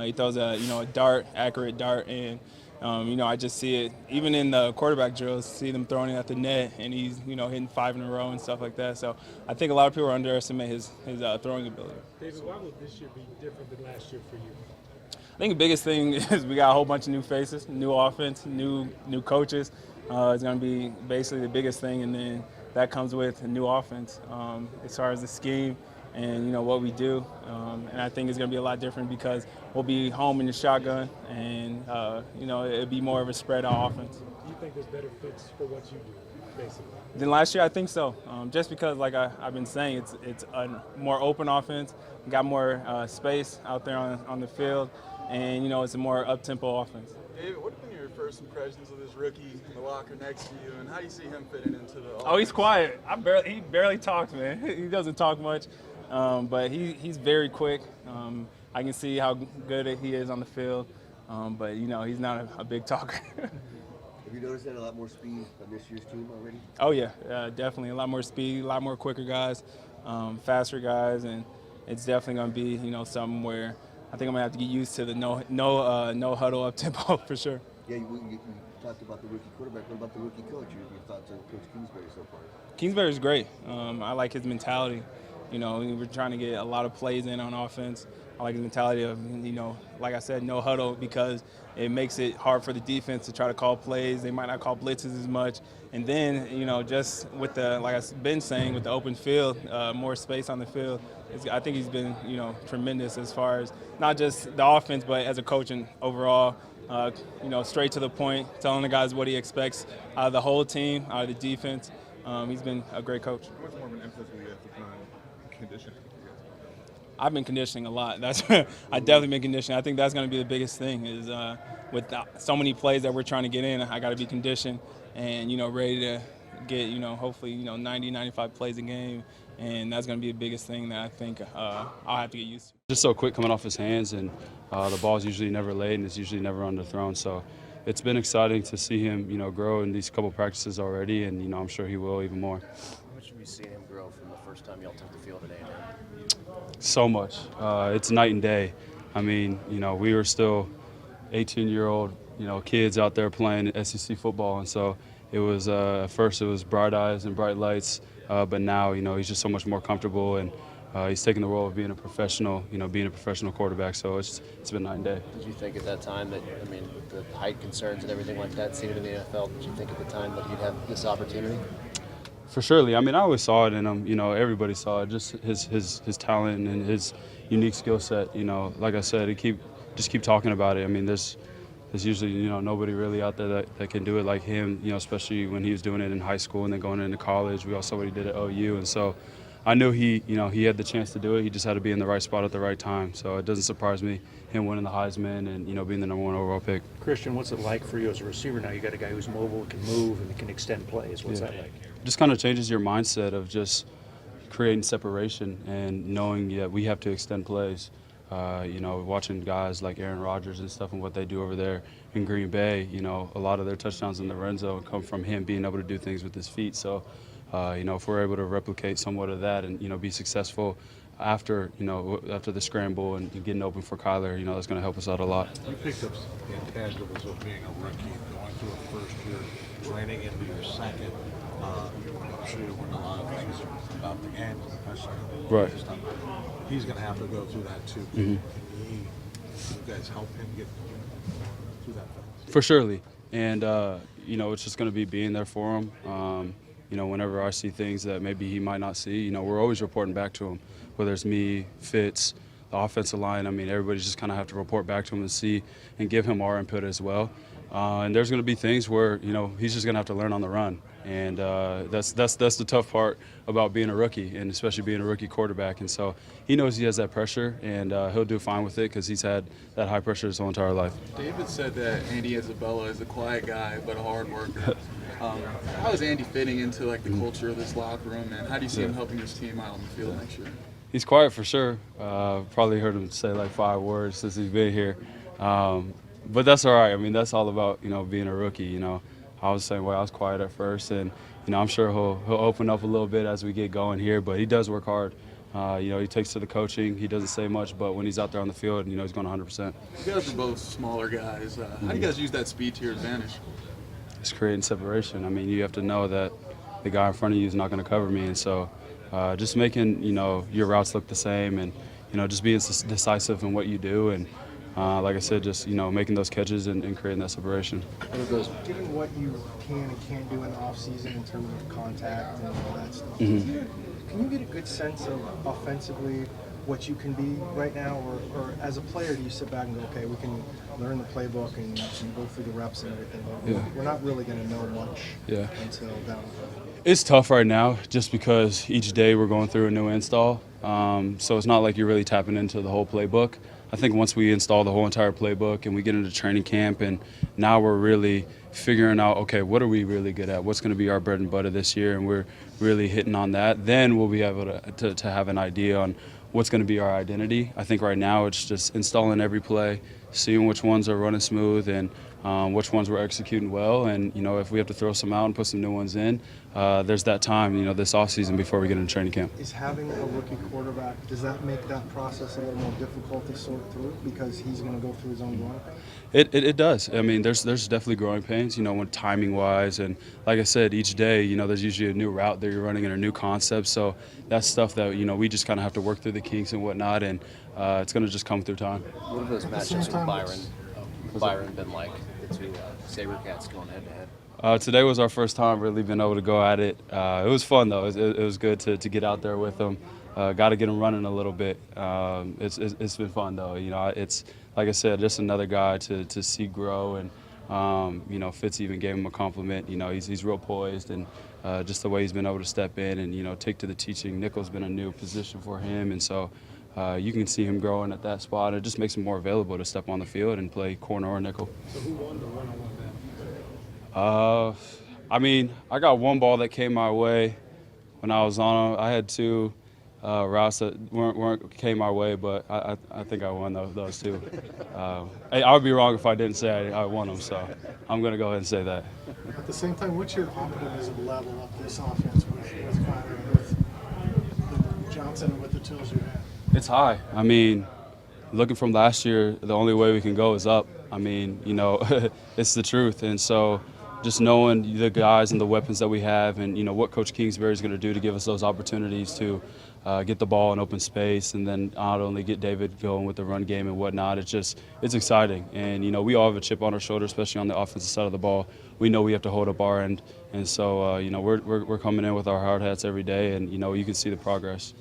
He throws a dart, accurate dart, and I just see it even in the quarterback drills. See them throwing it at the net, and he's hitting 5 in a row and stuff like that. So I think a lot of people underestimate his throwing ability. David, why will this year be different than last year for you? I think the biggest thing is we got a whole bunch of new faces, new offense, new coaches. It's going to be basically the biggest thing, and then that comes with a new offense as far as the scheme and what we do. And I think it's going to be a lot different because we'll be home in the shotgun, and it'll be more of a spread out offense. Do you think there's better fits for what you do, basically? Than last year, I think so. Just because, like I've been saying, it's a more open offense, got more space out there on the field, and it's a more up-tempo offense. David, what have been your first impressions of this rookie in the locker next to you, and how do you see him fitting into the offense? Oh, he's quiet. He barely talks, man. He doesn't talk much, but he's very quick. I can see how good he is on the field, but he's not a big talker. Have you noticed that a lot more speed on this year's team already? Oh yeah, definitely a lot more speed, a lot more quicker guys, faster guys, and it's definitely going to be something where I think I'm going to have to get used to the no huddle up tempo for sure. Yeah, you talked about the rookie quarterback. What about the rookie coach? Your thoughts on Coach Kingsbury so far? Kingsbury's great. I like his mentality. We're trying to get a lot of plays in on offense. I like his mentality of, like I said, no huddle, because it makes it hard for the defense to try to call plays. They might not call blitzes as much. And then, just with the, like I've been saying, with the open field, more space on the field, I think he's been, tremendous as far as not just the offense, but as a coach and overall, straight to the point, telling the guys what he expects out of the whole team, out of the defense. He's been a great coach. What's more of an emphasis you guys put on conditioning? I've been conditioning a lot. I definitely been conditioning. I think that's going to be the biggest thing is with so many plays that we're trying to get in, I got to be conditioned and, ready to get, hopefully, 90, 95 plays a game. And that's going to be the biggest thing that I think I'll have to get used to. Just so quick coming off his hands, and the ball's usually never late and it's usually never underthrown. So it's been exciting to see him, grow in these couple practices already, and, I'm sure he will even more. How much have you seen him grow from the first time y'all took the field today? So much. It's night and day. I mean, we were still 18-year-old, kids out there playing SEC football, and so it was at first it was bright eyes and bright lights, but now he's just so much more comfortable, and he's taking the role of being a professional, being a professional quarterback. So it's been night and day. Did you think at that time that the height concerns and everything like that seen it in the NFL? Did you think at the time that he'd have this opportunity? For surely. I mean, I always saw it in him. Everybody saw it. Just his talent and his unique skill set. Like I said, just keep talking about it. I mean, there's usually nobody really out there that can do it like him. Especially when he was doing it in high school and then going into college. We all saw what he did at OU, and so I knew he had the chance to do it. He just had to be in the right spot at the right time. So it doesn't surprise me him winning the Heisman and being the #1 overall pick. Christian, what's it like for you as a receiver now? You got a guy who's mobile, can move, and can extend plays. What's that like? Just kind of changes your mindset of just creating separation and knowing that we have to extend plays. Watching guys like Aaron Rodgers and stuff and what they do over there in Green Bay, a lot of their touchdowns in the red zone come from him being able to do things with his feet. So, if we're able to replicate somewhat of that and, be successful after the scramble and getting open for Kyler, that's going to help us out a lot. You picked up intangibles of being a rookie, going through a first year, training into your second. I'm sure you learned a lot of things about the game, especially. Right. He's going to have to go through that too. Mm-hmm. Can you guys help him get through that phase? For surely. And, it's just going to be being there for him. Whenever I see things that maybe he might not see, we're always reporting back to him, whether it's me, Fitz, the offensive line. I mean, everybody's just kind of have to report back to him and see and give him our input as well. And there's going to be things where, he's just going to have to learn on the run. And that's the tough part about being a rookie, and especially being a rookie quarterback. And so he knows he has that pressure, and he'll do fine with it because he's had that high pressure his whole entire life. David said that Andy Isabella is a quiet guy but a hard worker. How is Andy fitting into the culture of this locker room, and how do you see him helping his team out on the field next year? He's quiet for sure. Probably heard him say 5 words since he's been here. But that's all right. I mean, that's all about, being a rookie. I was the same way. I was quiet at first, and, I'm sure he'll open up a little bit as we get going here. But he does work hard. He takes to the coaching. He doesn't say much, but when he's out there on the field, he's going 100%. You guys are both smaller guys. How do you guys use that speed to your advantage? It's creating separation. I mean, you have to know that the guy in front of you is not going to cover me, and so just making your routes look the same, and just being decisive in what you do, and like I said, just making those catches and creating that separation. Given what you can and can't do in the off season in terms of contact and all that stuff, can you get a good sense of offensively what you can be right now, or as a player, do you sit back and go, okay, we can learn the playbook and go through the reps and everything, but we're not really going to know much until down the road? It's tough right now just because each day we're going through a new install, so it's not like you're really tapping into the whole playbook. I think once we install the whole entire playbook and we get into training camp, and now we're really figuring out, okay, what are we really good at? What's going to be our bread and butter this year? And we're really hitting on that. Then we'll be able to have an idea on what's going to be our identity. I think right now it's just installing every play, seeing which ones are running smooth and which ones we're executing well. And, if we have to throw some out and put some new ones in, there's that time, this offseason before we get into training camp. Is having a rookie quarterback, does that make that process a little more difficult to sort through because he's going to go through his own growing pains? It does. I mean, there's definitely growing pains, when timing-wise. And like I said, each day, there's usually a new route that you're running and a new concept. So that's stuff that, we just kind of have to work through the kinks and whatnot. And it's going to just come through time. What have those matchups with Byron been like, the two SaberCats going head-to-head? Today was our first time really being able to go at it. It was fun, though. It was good to get out there with them. Got to get them running a little bit. It's been fun, though. It's, like I said, just another guy to see grow. And, Fitz even gave him a compliment. He's real poised, and just the way he's been able to step in and, take to the teaching. Nickel's been a new position for him, and so you can see him growing at that spot. It just makes him more available to step on the field and play corner or nickel. So who won the one-on-one battle? I mean, I got one ball that came my way when I was on him. I had two routes that came my way, but I think I won those two. I would be wrong if I didn't say I won them, so I'm going to go ahead and say that. At the same time, what's your optimism level of this offense with Kyler, with Johnson, and with the tools you have? It's high. I mean, looking from last year, the only way we can go is up. I mean, it's the truth. And so just knowing the guys and the weapons that we have and, what Coach Kingsbury is going to do to give us those opportunities to get the ball in open space and then not only get David going with the run game and whatnot, it's exciting. And, we all have a chip on our shoulder, especially on the offensive side of the ball. We know we have to hold up our end. And so, we're coming in with our hard hats every day and, you can see the progress.